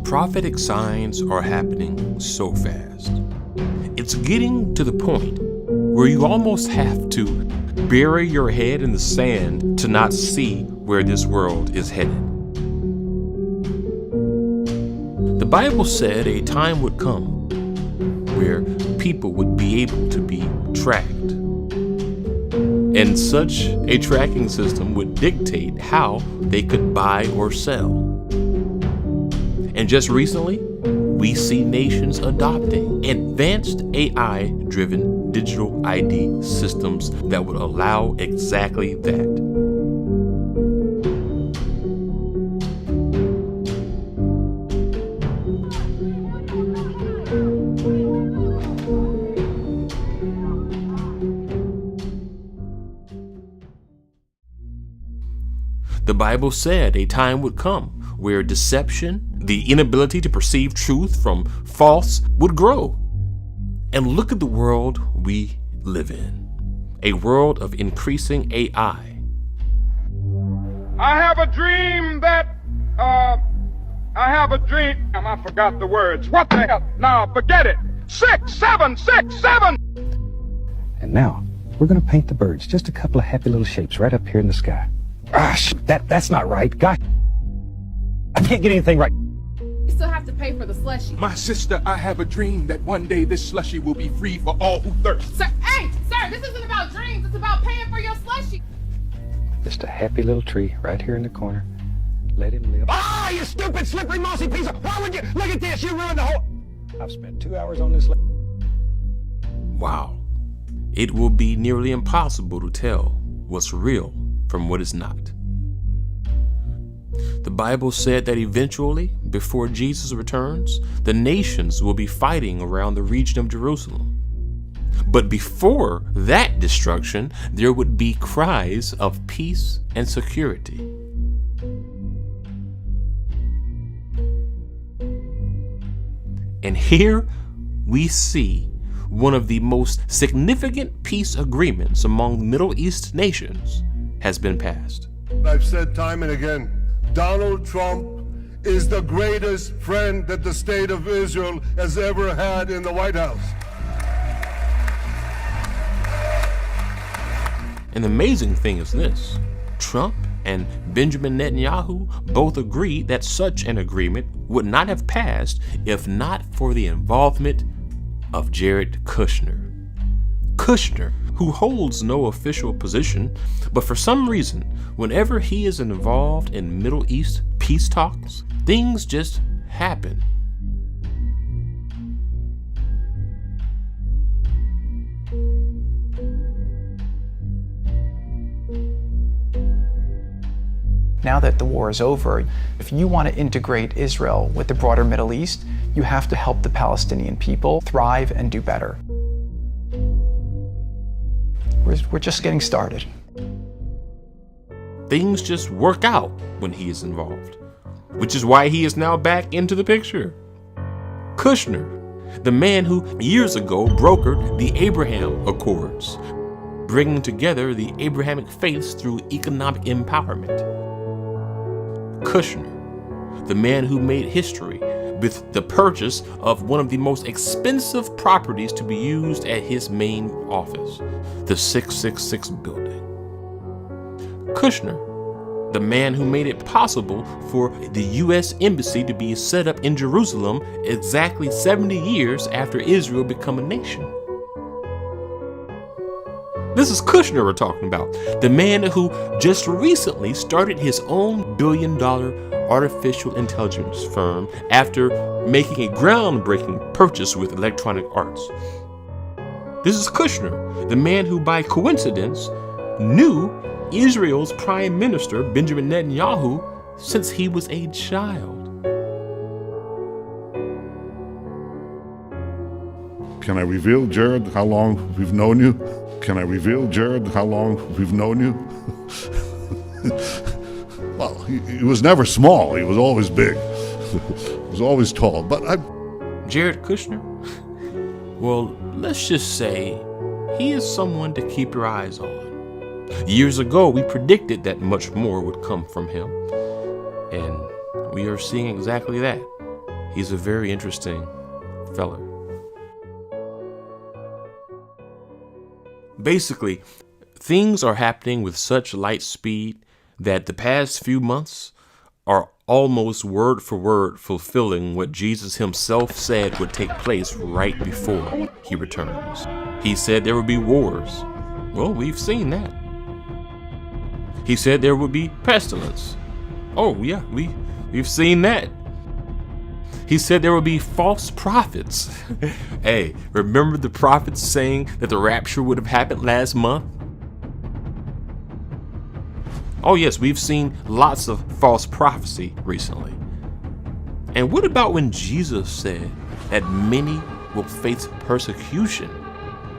Prophetic signs are happening so fast. It's getting to the point where you almost have to bury your head in the sand to not see where this world is headed. The Bible said a time would come where people would be able to be tracked. And such a tracking system would dictate how they could buy or sell. And just recently, we see nations adopting advanced AI-driven digital ID systems that would allow exactly that. The Bible said a time would come where deception, the inability to perceive truth from false, would grow. And look at the world we live in, a world of increasing AI. I have a dream that, I forgot the words. What the hell? Now, forget it. 6, 7, 6, 7. And now, we're going to paint the birds, just a couple of happy little shapes right up here in the sky. That's not right. Gosh, I can't get anything right. You still have to pay for the slushie. My sister, I have a dream that one day this slushie will be free for all who thirst. Sir, this isn't about dreams. It's about paying for your slushie. Just a happy little tree right here in the corner. Let him live. Ah, you stupid, slippery, mossy piece of... Why would you... Look at this, you ruined the whole... I've spent 2 hours on this... Wow. It will be nearly impossible to tell what's real from what is not. The Bible said that eventually, before Jesus returns, the nations will be fighting around the region of Jerusalem. But before that destruction, there would be cries of peace and security. And here we see one of the most significant peace agreements among Middle East nations has been passed. I've said time and again, Donald Trump is the greatest friend that the state of Israel has ever had in the White House. And the amazing thing is this: Trump and Benjamin Netanyahu both agreed that such an agreement would not have passed if not for the involvement of Jared Kushner. Kushner, who holds no official position, but for some reason, whenever he is involved in Middle East peace talks, things just happen. Now that the war is over, if you want to integrate Israel with the broader Middle East, you have to help the Palestinian people thrive and do better. We're just getting started. Things just work out when he is involved, which is why he is now back into the picture. Kushner, the man who years ago brokered the Abraham Accords, bringing together the Abrahamic faiths through economic empowerment. Kushner, the man who made history with the purchase of one of the most expensive properties to be used at his main office, the 666 building. Kushner, the man who made it possible for the U.S. Embassy to be set up in Jerusalem exactly 70 years after Israel became a nation. This is Kushner we're talking about, the man who just recently started his own billion-dollar artificial intelligence firm after making a groundbreaking purchase with Electronic Arts. This is Kushner, the man who by coincidence knew Israel's Prime Minister Benjamin Netanyahu since he was a child. Can I reveal, Jared, how long we've known you? Can I reveal, Jared, how long we've known you? Well, he was never small. He was always big. He was always tall. But Jared Kushner? Well, let's just say he is someone to keep your eyes on. Years ago, we predicted that much more would come from him. And we are seeing exactly that. He's a very interesting fella. Basically, things are happening with such light speed that the past few months are almost word for word fulfilling what Jesus himself said would take place right before he returns. He said there would be wars. Well, we've seen that. He said there would be pestilence. Oh yeah, we've seen that. He said there would be false prophets. Hey, remember the prophets saying that the rapture would have happened last month? Oh yes, we've seen lots of false prophecy recently. And what about when Jesus said that many will face persecution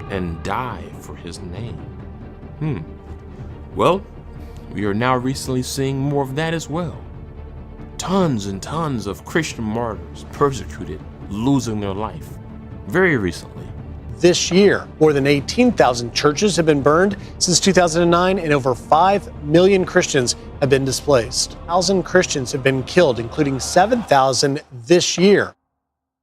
and die for his name? Well, we are now recently seeing more of that as well. Tons and tons of Christian martyrs persecuted, losing their life very recently. This year, more than 18,000 churches have been burned since 2009, and over 5 million Christians have been displaced. 1,000 Christians have been killed, including 7,000 this year.